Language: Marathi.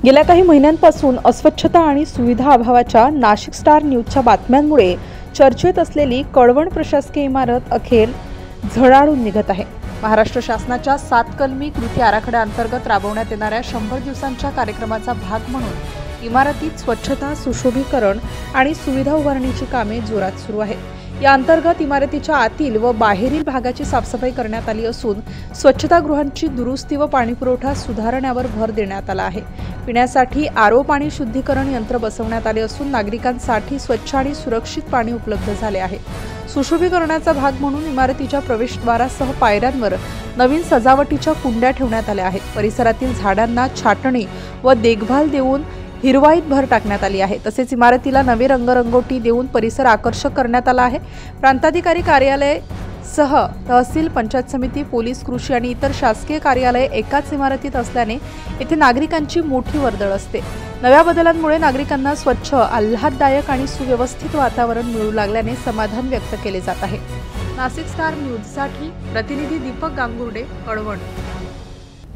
गेल्या काही महिन्यांपासून अस्वच्छता आणि सुविधा अभावाच्या नाशिक स्टार न्यूजच्या बातम्यांमुळे चर्चेत असलेली कळवण प्रशासकीय इमारत अखेर झळाळून निघत आहे। महाराष्ट्र शासनाच्या 7 कलमी कृती आराखड्याअंतर्गत राबवण्यात येणाऱ्या 100 दिवसांच्या कार्यक्रमाचा भाग म्हणून इमारतीत स्वच्छता, सुशोभीकरण आणि सुविधा उभारणीची कामे जोरात सुरू आहेत। या अंतर्गत इमारतीच्या आतील व बाहेरील भागाची साफसफाई करण्यात आली असून स्वच्छतागृहांची दुरुस्ती व पाणीपुरवठा सुधारण्यावर भर देण्यात आला आहे। पिण्यासाठी आरो पाणी शुद्धीकरण यंत्र बसवण्यात आले असून नागरिकांसाठी स्वच्छ आणि सुरक्षित पाणी उपलब्ध झाले आहे। सुशोभीकरणाचा भाग म्हणून इमारतीच्या प्रवेशद्वारासह पायऱ्यांवर नवीन सजावटीच्या कुंड्या ठेवण्यात आल्या आहेत। परिसरातील झाडांना छाटणी व देखभाल देऊन हिरवाईत भर टाकण्यात आली आहे। तसेच इमारतीला नवे रंगरंगोटी देऊन परिसर आकर्षक करण्यात आला आहे। प्रांताधिकारी कार्यालय सह तहसील, पंचायत समिती, पोलीस, कृषी आणि इतर शासकीय कार्यालये एकाच इमारतीत असल्याने येथे नागरिकांची मोठी वर्दळ असते। नव्या बदलांमुळे नागरिकांना स्वच्छ, आल्हाददायक आणि सुव्यवस्थित वातावरण मिळू लागल्याने समाधान व्यक्त केले जात आहे। नाशिक स्टार न्यूजसाठी प्रतिनिधी दीपक गांगुर्डे, कळवण।